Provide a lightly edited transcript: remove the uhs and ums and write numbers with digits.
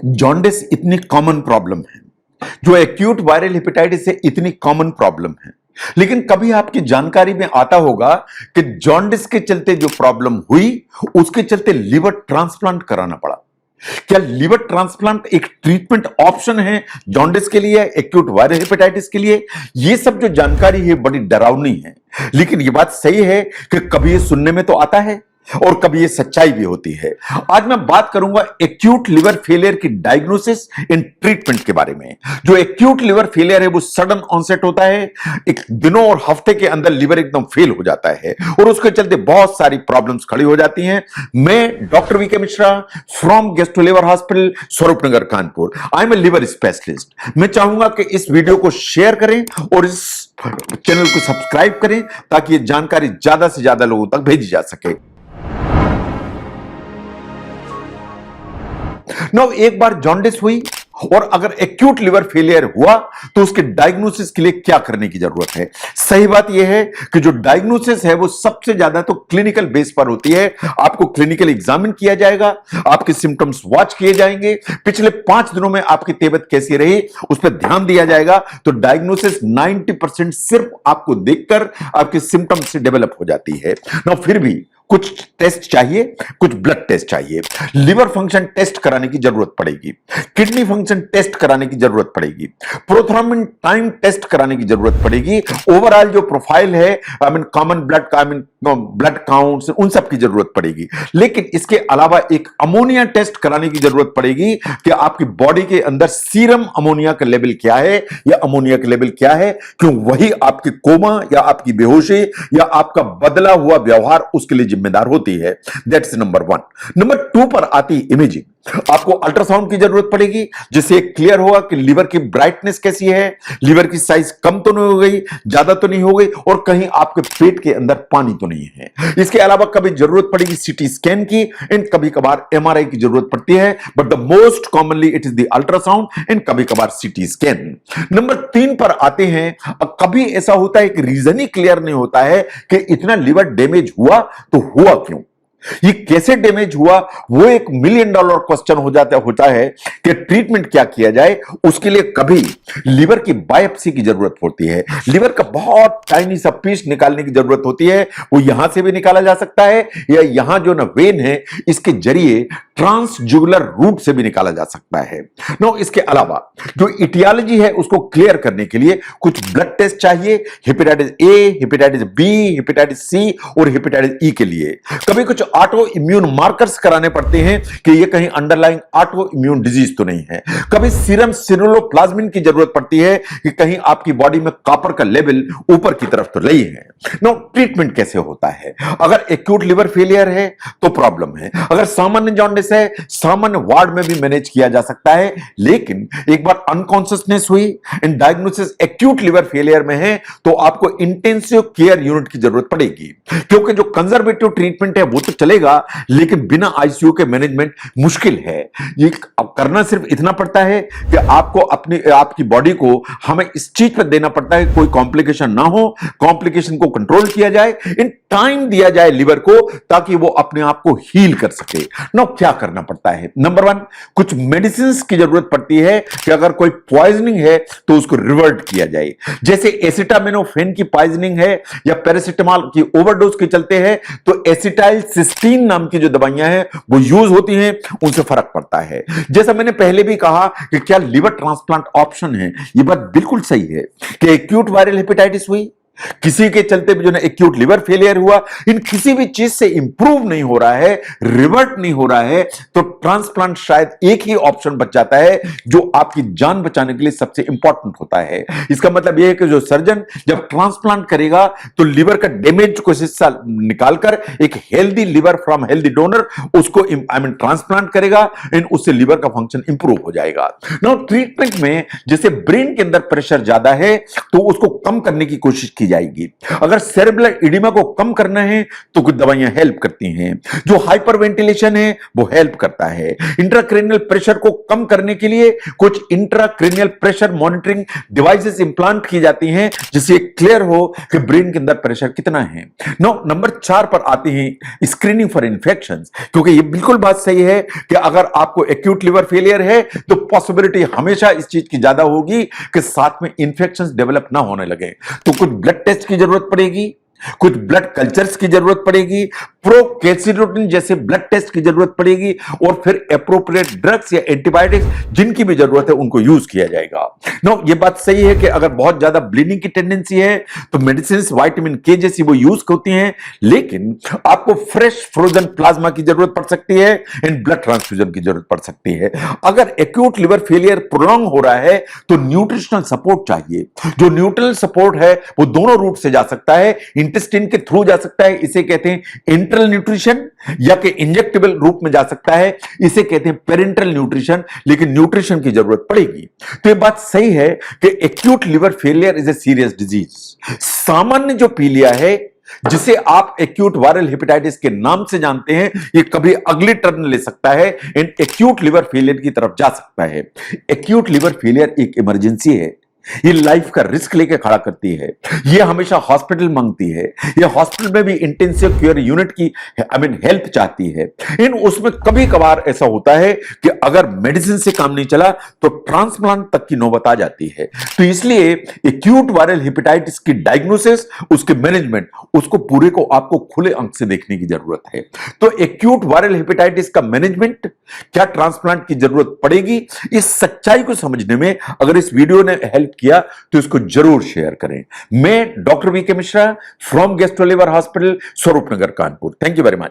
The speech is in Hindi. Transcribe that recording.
जॉन्डिस इतनी कॉमन प्रॉब्लम है, जो एक्यूट वायरल हेपेटाइटिस है इतनी कॉमन प्रॉब्लम है, लेकिन कभी आपकी जानकारी में आता होगा कि जॉन्डिस के चलते जो प्रॉब्लम हुई उसके चलते लिवर ट्रांसप्लांट कराना पड़ा। क्या लिवर ट्रांसप्लांट एक ट्रीटमेंट ऑप्शन है जॉन्डिस के लिए, एक्यूट वायरल हेपेटाइटिस के लिए? ये सब जो जानकारी है बड़ी डरावनी है, लेकिन ये बात सही है कि कभी ये सुनने में तो आता है और कभी ये सच्चाई भी होती है। आज मैं बात करूंगा एक्यूट लिवर फेलियर की डायग्नोसिस एंड ट्रीटमेंट के बारे में। जो एक्यूट लिवर फेलियर है वो सडन ऑनसेट होता है, एक दिनों और हफ्ते के अंदर लिवर एकदम फेल हो जाता है और उसके चलते बहुत सारी प्रॉब्लम्स खड़ी हो जाती हैं। मैं doctor VK Mishra from Gastro liver hospital, Swaroopnagar, Kanpur. I am a liver specialist. मैं चाहूंगा कि इस वीडियो को शेयर करें और इस चैनल को सब्सक्राइब करें ताकि ये जानकारी ज्यादा से ज्यादा लोगों तक भेजी जा सके। नो, एक बार जॉन्डिस हुई और अगर एक्यूट लिवर फेलियर हुआ तो उसके डायग्नोसिस के लिए क्या करने की जरूरत है? सही बात यह है कि जो डायग्नोसिस है वो सबसे ज्यादा तो क्लिनिकल बेस पर होती है। आपको क्लिनिकल एग्जामिन किया जाएगा, आपके सिम्टम्स वॉच किए जाएंगे, पिछले 5 दिनों में आपकी तबीयत कैसी रही उस पर ध्यान दिया जाएगा। तो डायग्नोसिस 90% सिर्फ आपको देखकर आपके सिम्टम्स से डेवलप हो जाती है ना। फिर भी कुछ टेस्ट चाहिए, कुछ ब्लड टेस्ट चाहिए। लिवर फंक्शन टेस्ट कराने की जरूरत पड़ेगी, किडनी फंक्शन टेस्ट कराने की जरूरत पड़ेगी, प्रोथ्रोम्बिन टाइम टेस्ट कराने की जरूरत पड़ेगी। ओवरऑल जो प्रोफाइल है, कॉमन ब्लड काउंट्स, उन सब की जरूरत पड़ेगी। लेकिन इसके अलावा एक अमोनिया टेस्ट कराने की जरूरत पड़ेगी कि आपकी बॉडी के अंदर सीरम अमोनिया का लेवल क्या है या अमोनिया का लेवल क्या है, क्यों वही आपके कोमा या आपकी बेहोशी या आपका बदला हुआ व्यवहार उसके लिए जिम्मेदार होती है। That's number 1। नंबर 2 पर आती इमेजिंग। आपको अल्ट्रासाउंड की जरूरत पड़ेगी जिससे क्लियर होगा कि लिवर की ब्राइटनेस कैसी है, लिवर की साइज कम तो नहीं हो गई, ज्यादा तो नहीं हो गई और कहीं आपके पेट के अंदर पानी तो नहीं है। इसके अलावा कभी जरूरत पड़ेगी सीटी स्कैन की एंड कभी कभार एमआरआई की जरूरत पड़ती है, but the most commonly it is the ultrasound and कभी कभार सीटी स्कैन। नंबर 3 पर आते हैं। कभी ऐसा होता है कि रीजन ही क्लियर नहीं होता है कि इतना लिवर डैमेज हुआ तो हुआ क्यों, ये कैसे डैमेज हुआ, वो $1 मिलियन क्वेश्चन होता है कि ट्रीटमेंट क्या किया जाए। उसके लिए कभी लिवर की बायोप्सी की जरूरत होती है, लिवर का बहुत टाइनी सा पीस निकालने की जरूरत होती है। वो यहां से भी निकाला जा सकता है या यहां जो ना वेन है इसके जरिए ट्रांसजुगुलर रूट से भी निकाला जा सकता है। नो, इसके अलावा जो इटियोलॉजी है उसको क्लियर करने के लिए कुछ ब्लड टेस्ट चाहिए, hepatitis A, hepatitis B, hepatitis C और हेपेटाइटिस ई के लिए। कभी कुछ ऑटो इम्यून मार्कर्स कराने पड़ते हैं कि ये कहीं अंडरलाइंग ऑटो इम्यून डिजीज तो नहीं है। कभी सीरम सिरुलोप्लाज्मिन की जरूरत पड़ती है कि कहीं आपकी बॉडी में कॉपर का लेवल ऊपर की तरफ तो नहीं है। नो, ट्रीटमेंट कैसे होता है? अगर एक्यूट लिवर फेलियर है तो प्रॉब्लम है, अगर सामान्य जॉन्डिस है सामान्य वार्ड में भी मैनेज किया जा सकता है। लेकिन एक बार अनकॉन्शियसनेस हुई and diagnosis acute liver failure में है तो आपको इंटेंसिव केयर यूनिट की जरूरत पड़ेगी, क्योंकि जो कंजर्वेटिव ट्रीटमेंट है वो तो चलेगा लेकिन बिना आईसीयू के मैनेजमेंट मुश्किल है। ये करना सिर्फ इतना पड़ता है कि आपको आपकी बॉडी को हमें इस चीज पर देना पड़ता है कोई कॉम्प्लिकेशन ना हो, कॉम्प्लिकेशन को कंट्रोल किया जाए, इन टाइम दिया जाए लिवर को ताकि वो अपने आप को हील कर सके। नो, क्या करना पड़ता है? नंबर 1, कुछ मेडिसिन की जरूरत पड़ती है कि अगर कोई पॉइजनिंग है तो उसको रिवर्ट किया जाए। जैसे एसिटामिनोफेन की पॉइजनिंग है या पैरासिटामोल की ओवरडोज के चलते है तो एसिटाइल सिस्टीन नाम की जो दवाइयां हैं वो यूज होती हैं, उनसे फर्क पड़ता है। जैसा मैंने पहले भी कहा कि क्या लिवर ट्रांसप्लांट ऑप्शन है, ये बात बिल्कुल सही है कि एक्यूट वायरल हेपेटाइटिस हुई, किसी के चलते भी जो ना एक्यूट लिवर फेलियर हुआ, इन किसी भी चीज से इंप्रूव नहीं हो रहा है, रिवर्ट नहीं हो रहा है, तो ट्रांसप्लांट शायद एक ही ऑप्शन बच जाता है जो आपकी जान बचाने के लिए सबसे इंपॉर्टेंट होता है। इसका मतलब यह है कि जो सर्जन जब ट्रांसप्लांट करेगा तो लिवर का डैमेज को हिस्सा निकालकर एक healthy liver from healthy donor उसको ट्रांसप्लांट करेगा एंड उससे लिवर का फंक्शन इंप्रूव हो जाएगा। नाउ ट्रीटमेंट में जैसे ब्रेन के अंदर प्रेशर ज्यादा है तो उसको कम करने की कोशिश की जाएगी। अगर सेरेब्रल एडिमा को कम करना है तो कुछ दवाइयां हेल्प करती हैं। जो हाइपर वेंटिलेशन है वो हेल्प करता है। इंट्राक्रेनियल प्रेशर को कम करने के लिए कुछ intracranial pressure monitoring devices implant की जाती हैं, जिससे क्लियर हो कि ब्रेन के अंदर प्रेशर कितना है। नंबर 4 पर आते हैं स्क्रीनिंग फॉर इन्फेक्शंस, क्योंकि ये बिल्कुल बात सही है कि अगर आपको एक्यूट लिवर फेलियर है तो पॉसिबिलिटी हमेशा इस चीज की ज्यादा होगी कि साथ में इन्फेक्शंस डेवलप ना होने लगे। तो कुछ ब्लड टेस्ट की जरूरत पड़ेगी, कुछ ब्लड कल्चर्स की जरूरत पड़ेगी, प्रोकैल्सिटोनिन जैसे ब्लड टेस्ट की जरूरत पड़ेगी, और फिर एप्रोप्रिएट ड्रग्स या एंटीबायोटिक्स जिनकी भी जरूरत है उनको यूज किया जाएगा। नो, ये बात सही है कि अगर बहुत ज्यादा ब्लीडिंग की टेंडेंसी है तो मेडिसिन विटामिन के जैसी वो यूज होती हैं, लेकिन आपको फ्रेश फ्रोजन प्लाज्मा की जरूरत पड़ सकती है, इन ब्लड ट्रांसफ्यूजन की जरूरत पड़ सकती है। अगर एक्यूट लिवर फेलियर प्रोलॉन्ग हो रहा है तो न्यूट्रिशनल सपोर्ट चाहिए। जो न्यूट्रल सपोर्ट है वो दोनों रूट से जा सकता है, इंटेस्टाइन के थ्रू जा सकता है, इसे कहते हैं इंट्रल न्यूट्रिशन, या कि इंजेक्टेबल रूप में जा सकता है, इसे कहते हैं पेरेंटल न्यूट्रिशन, लेकिन न्यूट्रिशन की जरूरत पड़ेगी। तो ये बात सही है कि acute liver failure is a serious disease. सामान्य जो पीलिया है, जिसे आप एक्यूट वायरल हेपेटाइटिस के नाम से जानते हैं, ये कभी अगली टर्न ले सकता है, इन एक्यूट लिवर फेलियर की तरफ जा सकता है। एक्यूट लिवर फेलियर एक इमरजेंसी है, ये लाइफ का रिस्क लेके खड़ा करती है, ये हमेशा हॉस्पिटल मांगती है, ये हॉस्पिटल में भी इंटेंसिव केयर यूनिट की हेल्प चाहती है। इन उसमें कभी कभार ऐसा होता है कि अगर मेडिसिन से काम नहीं चला तो ट्रांसप्लांट तक की नौबत आ जाती है। तो इसलिए एक्यूट वायरल हेपेटाइटिस की डायग्नोसिस, उसके मैनेजमेंट, उसको पूरे को आपको खुले आंख से देखने की जरूरत है। तो एक्यूट वायरल हेपेटाइटिस का मैनेजमेंट, क्या ट्रांसप्लांट की जरूरत पड़ेगी, इस सच्चाई को समझने में अगर इस वीडियो ने हेल्प किया तो इसको जरूर शेयर करें। मैं doctor V K Mishra from gastro liver hospital, Swaroop Nagar, Kanpur. Thank you very much.